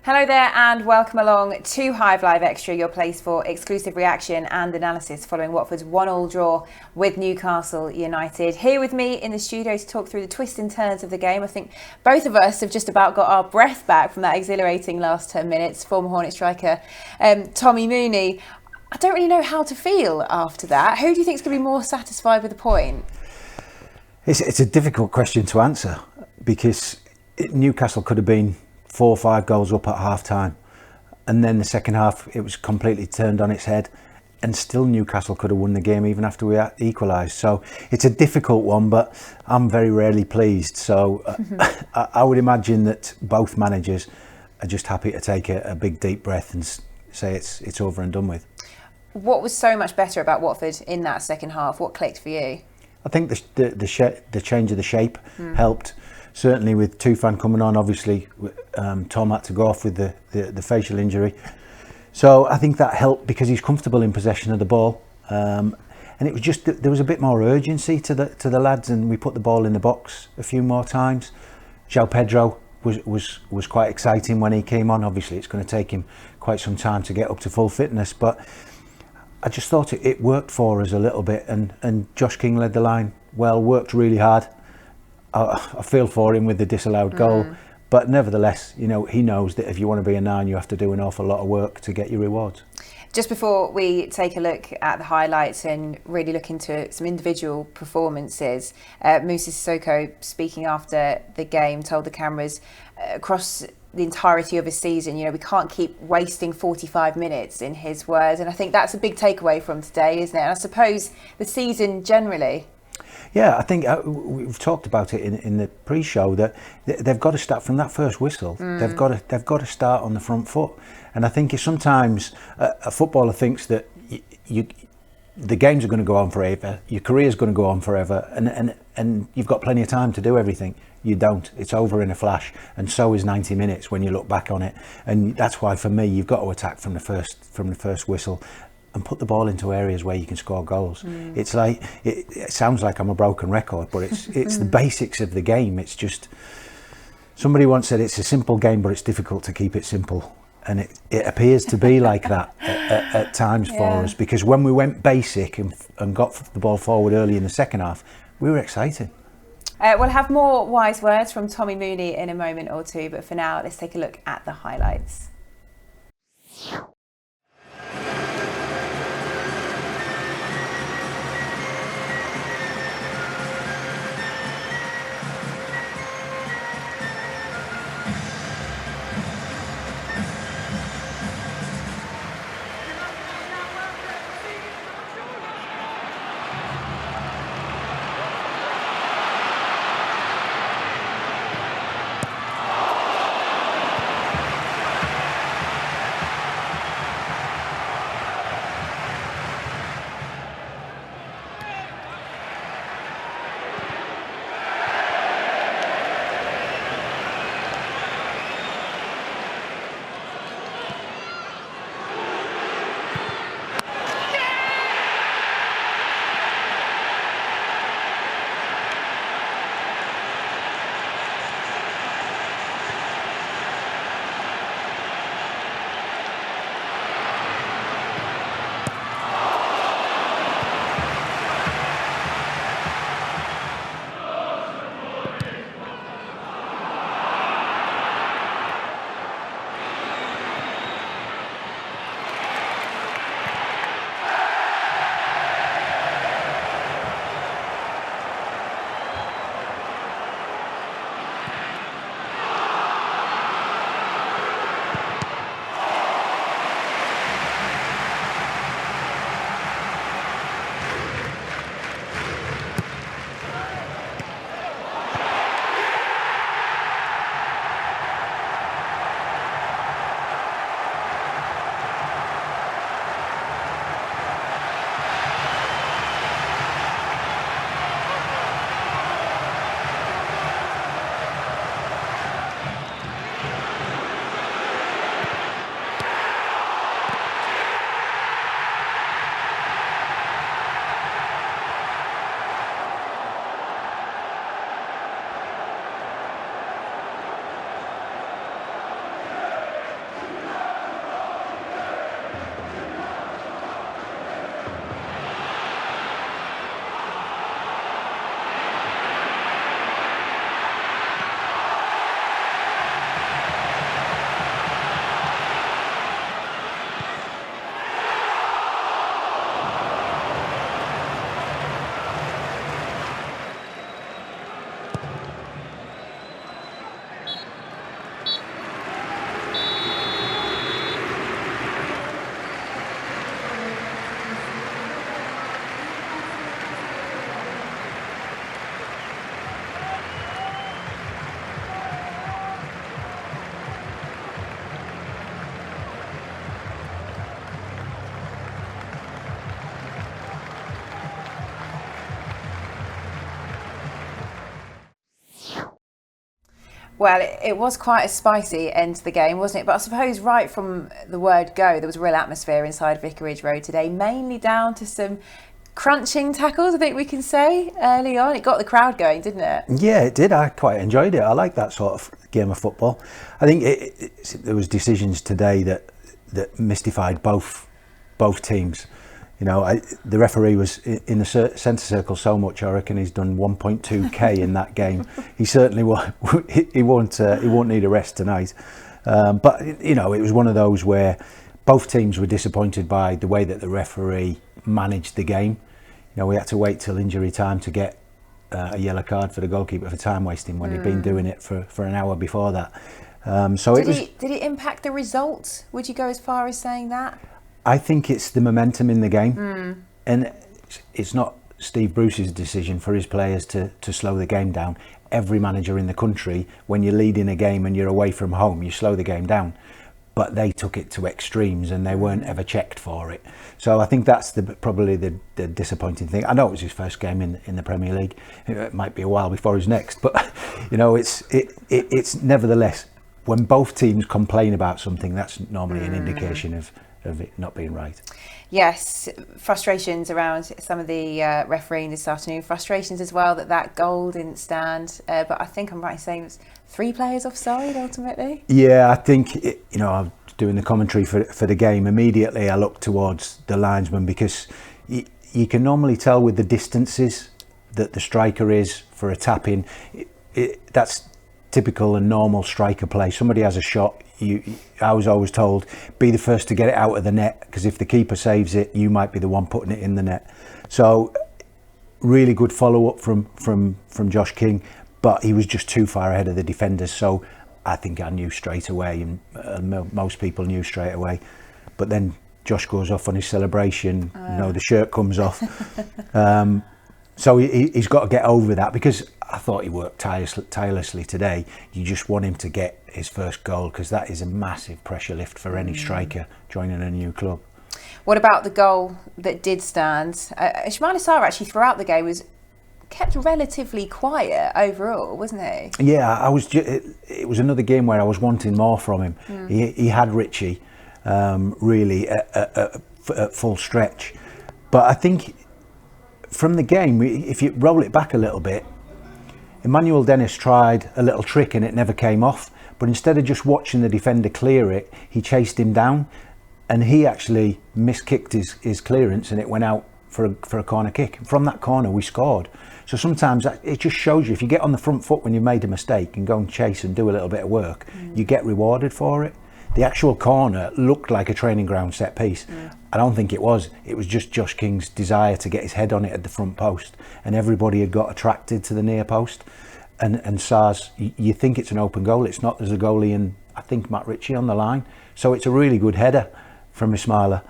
Hello there and welcome along to Hive Live Extra, your place for exclusive reaction and analysis following Watford's 1-1 draw with Newcastle United. Here with me in the studio to talk through the twists and turns of the game. I think both of us have just about got our breath back from that exhilarating last 10 minutes. Former Hornet striker Tommy Mooney. I don't really know how to feel after that. Who do you think is going to be more satisfied with the point? It's a difficult question to answer because Newcastle could have been 4 or 5 goals up at half time, and then the second half it was completely turned on its head, and still Newcastle could have won the game even after we equalised. So it's a difficult one, but I'm very rarely pleased. So I would imagine that both managers are just happy to take a big deep breath and say it's over and done with. What was so much better about Watford in that second half? What clicked for you? I think the change of the shape helped. Certainly with Tufan coming on, obviously Tom had to go off with the facial injury. So I think that helped because he's comfortable in possession of the ball. And it was just, there was a bit more urgency to the lads, and we put the ball in the box a few more times. João Pedro was quite exciting when he came on. Obviously it's going to take him quite some time to get up to full fitness, but I just thought it worked for us a little bit, and Josh King led the line well, worked really hard. I feel for him with the disallowed goal, but nevertheless, you know, he knows that if you want to be a 9, you have to do an awful lot of work to get your rewards. Just before we take a look at the highlights and really look into some individual performances, Moussa Sissoko, speaking after the game, told the cameras across the entirety of a season, you know, we can't keep wasting 45 minutes, in his words, and I think that's a big takeaway from today, isn't it? And I suppose the season generally. Yeah, I think we've talked about it in the pre-show that they've got to start from that first whistle. They've got to start on the front foot, and I think sometimes a footballer thinks that the games are going to go on forever, your career's going to go on forever, and you've got plenty of time to do everything. You don't. It's over in a flash, and so is 90 minutes when you look back on it. And that's why, for me, you've got to attack from the first whistle and put the ball into areas where you can score goals. It's like it sounds like I'm a broken record, but it's the basics of the game. It's just, somebody once said it's a simple game, but it's difficult to keep it simple, and it appears to be like that at times for us, because when we went basic and got the ball forward early in the second half, we were exciting. We'll have more wise words from Tommy Mooney in a moment or two, but for now, let's take a look at the highlights. Well, it was quite a spicy end to the game, wasn't it? But I suppose right from the word go, there was a real atmosphere inside Vicarage Road today, mainly down to some crunching tackles, I think we can say, early on. It got the crowd going, didn't it? Yeah, it did. I quite enjoyed it. I like that sort of game of football. I think there was decisions today that mystified both teams. You know, the referee was in the centre circle so much. I reckon he's done 1.2k in that game. He certainly won't need a rest tonight. But you know, it was one of those where both teams were disappointed by the way that the referee managed the game. You know, we had to wait till injury time to get a yellow card for the goalkeeper for time wasting when he'd been doing it for an hour before that. Did it impact the result? Would you go as far as saying that? I think it's the momentum in the game, and it's not Steve Bruce's decision for his players to slow the game down. Every manager in the country, when you're leading a game and you're away from home, you slow the game down. But they took it to extremes and they weren't ever checked for it. So I think that's probably the disappointing thing. I know it was his first game in the Premier League. It might be a while before his next, but you know, it's nevertheless, when both teams complain about something, that's normally an indication of it not being right. Yes, frustrations around some of the refereeing this afternoon. Frustrations as well that goal didn't stand. But I think I'm right in saying it's 3 players offside ultimately. Yeah, I think I was doing the commentary for the game. Immediately I looked towards the linesman because you can normally tell with the distances that the striker is for a tap in. That's typical and normal striker play. Somebody has a shot. I was always told, be the first to get it out of the net, because if the keeper saves it, you might be the one putting it in the net. So really good follow up from Josh King, but he was just too far ahead of the defenders. So I think I knew straight away, and most people knew straight away. But then Josh goes off on his celebration. The shirt comes off. So he's got to get over that, because I thought he worked tirelessly today. You just want him to get his first goal, because that is a massive pressure lift for any striker joining a new club. What about the goal that did stand? Ismaïla Sarr actually throughout the game was kept relatively quiet overall, wasn't he? Yeah, it was another game where I was wanting more from him. He had Richie really at full stretch, but I think from the game, if you roll it back a little bit, Emmanuel Dennis tried a little trick and it never came off. But instead of just watching the defender clear it, he chased him down, and he actually miskicked his clearance, and it went out for a corner kick. And from that corner, we scored. So sometimes it just shows you, if you get on the front foot when you've made a mistake and go and chase and do a little bit of work, you get rewarded for it. The actual corner looked like a training ground set piece. I don't think it was. It was just Josh King's desire to get his head on it at the front post, and everybody had got attracted to the near post. And Sarr's, you think it's an open goal. It's not. There's a goalie and I think Matt Ritchie on the line. So it's a really good header from Ismaïla.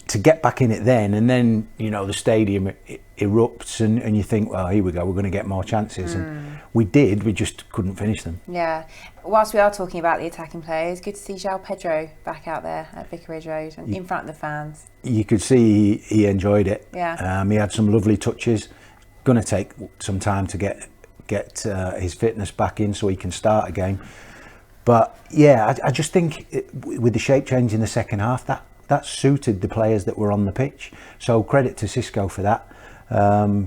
To get back in it then, and then, the stadium erupts and you think, well, here we go, we're going to get more chances. And we did, we just couldn't finish them. Yeah. Whilst we are talking about the attacking players, good to see João Pedro back out there at Vicarage Road and in front of the fans. You could see he enjoyed it. Yeah. He had some lovely touches. Going to take some time to get his fitness back in so he can start a game. But yeah, I just think with the shape change in the second half, that suited the players that were on the pitch. So credit to Cisco for that,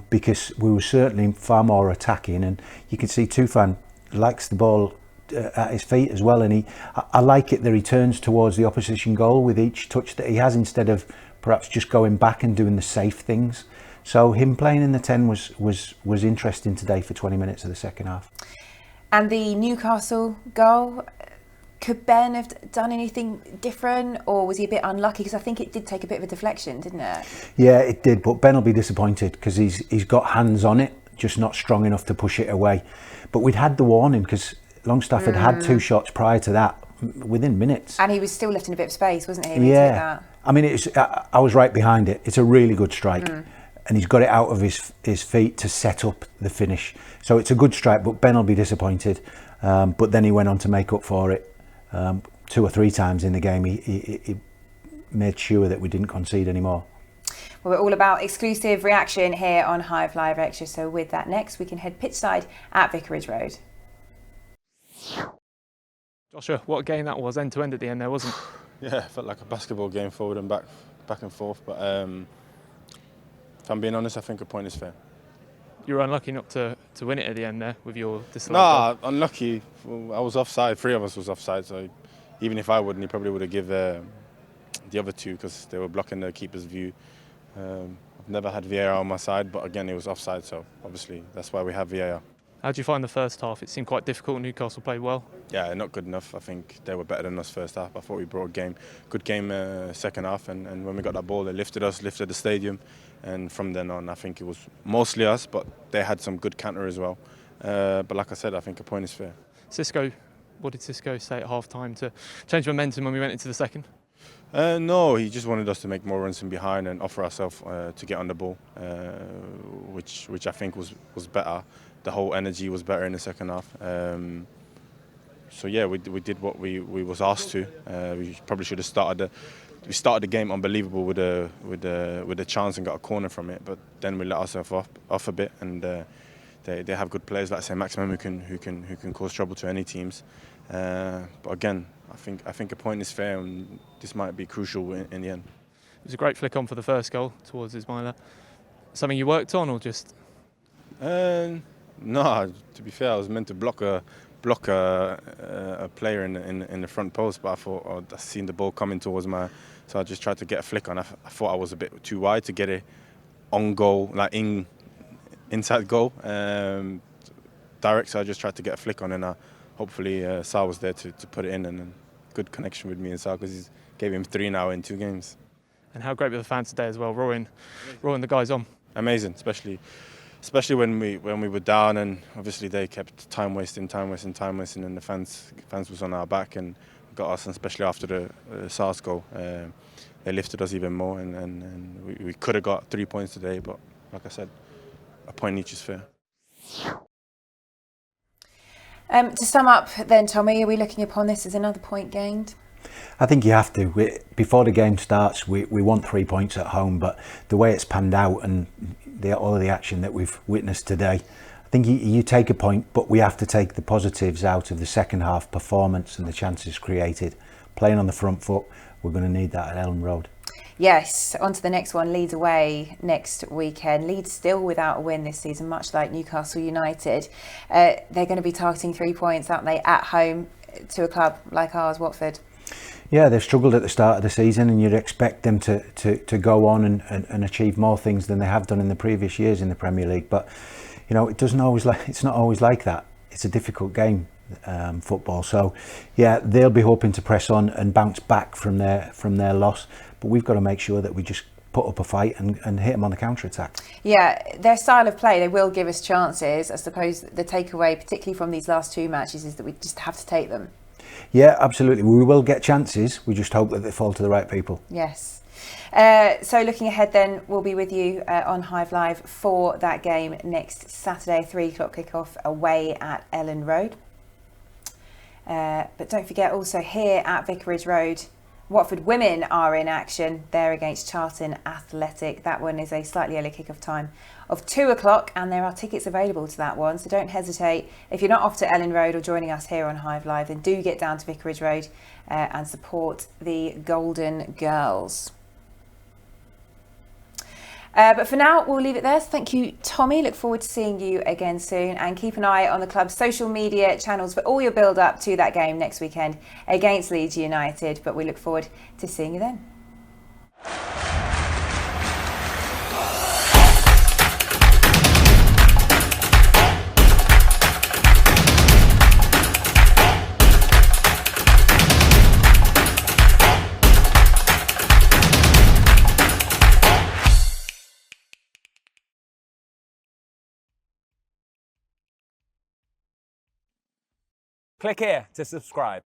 because we were certainly far more attacking, and you can see Tufan likes the ball at his feet as well, and I like it that he turns towards the opposition goal with each touch that he has, instead of perhaps just going back and doing the safe things. So him playing in the 10 was interesting today for 20 minutes of the second half. And the Newcastle goal, could Ben have done anything different, or was he a bit unlucky? Because I think it did take a bit of a deflection, didn't it? Yeah, it did, but Ben will be disappointed because he's got hands on it, just not strong enough to push it away. But we'd had the warning, because Longstaff had 2 shots prior to that within minutes. And he was still left in a bit of space, wasn't he? Yeah. I mean, I was right behind it. It's a really good strike. And he's got it out of his feet to set up the finish. So it's a good strike, but Ben will be disappointed. But then he went on to make up for it 2 or 3 times in the game. He made sure that we didn't concede anymore. Well, we're all about exclusive reaction here on Hive Live Extra. So with that next, we can head pitchside at Vicarage Road. Joshua, what a game that was, end to end at the end there, wasn't it? Yeah, it felt like a basketball game, forward and back and forth. But if I'm being honest, I think a point is fair. You were unlucky not to win it at the end there with your disallowed goal. Unlucky. I was offside. 3 of us was offside. So even if I wouldn't, he probably would have given the other 2 because they were blocking the keeper's view. I've never had VAR on my side, but again, it was offside. So obviously, that's why we have VAR. How do you find the first half? It seemed quite difficult. Newcastle played well. Yeah, not good enough. I think they were better than us first half. I thought we brought a good game second half, and when we got that ball, they lifted us, lifted the stadium, and from then on, I think it was mostly us, but they had some good counter as well. But like I said, I think a point is fair. Xisco, what did Xisco say at half time to change momentum when we went into the second? No, he just wanted us to make more runs from behind and offer ourselves to get on the ball, which I think was better. The whole energy was better in the second half. So yeah, we did what we was asked to. We probably should have started the game unbelievable with a chance and got a corner from it, but then we let ourselves off a bit, and they have good players like say Maximum who can cause trouble to any teams. But again, I think a point is fair, and this might be crucial in the end. It was a great flick on for the first goal towards Ismaïla. Something you worked on, or just? No, to be fair, I was meant to block a player in the front post, but I thought I seen the ball coming towards so I just tried to get a flick on. I thought I was a bit too wide to get it on goal, like inside goal, direct. So I just tried to get a flick on, and hopefully Sarr was there to put it in, and then good connection with me and Sarr because he gave him 3 now in 2 games. And how great were the fans today as well, roaring the guys on. Amazing, especially when we were down, and obviously they kept time wasting, and the fans was on our back and got us, and especially after the Sarr's goal, they lifted us even more, and we could have got 3 points today, but like I said, a point each is fair. To sum up then, Tommy, are we looking upon this as another point gained? I think you have to. Before the game starts, we want 3 points at home, but the way it's panned out and all of the action that we've witnessed today, I think you take a point, but we have to take the positives out of the second half performance and the chances created. Playing on the front foot, we're going to need that at Elland Road. Yes, on to the next one, Leeds away next weekend. Leeds still without a win this season, much like Newcastle United. They're going to be targeting 3 points, aren't they, at home to a club like ours, Watford? Yeah, they've struggled at the start of the season, and you'd expect them to go on and achieve more things than they have done in the previous years in the Premier League. But you know, it's not always like that. It's a difficult game, football. So yeah, they'll be hoping to press on and bounce back from their loss. But we've got to make sure that we just put up a fight and hit them on the counter-attack. Yeah, their style of play, they will give us chances. I suppose the takeaway, particularly from these last 2 matches, is that we just have to take them. Yeah, absolutely. We will get chances. We just hope that they fall to the right people. Yes. So looking ahead then, we'll be with you on Hive Live for that game next Saturday, 3 o'clock kickoff away at Elland Road. But don't forget also here at Vicarage Road, Watford women are in action. They're against Charlton Athletic. That one is a slightly early kick-off time of 2 o'clock, and there are tickets available to that one. So don't hesitate. If you're not off to Elland Road or joining us here on Hive Live, then do get down to Vicarage Road and support the Golden Girls. But for now, we'll leave it there. Thank you, Tommy. Look forward to seeing you again soon. And keep an eye on the club's social media channels for all your build-up to that game next weekend against Leeds United. But we look forward to seeing you then. Click here to subscribe.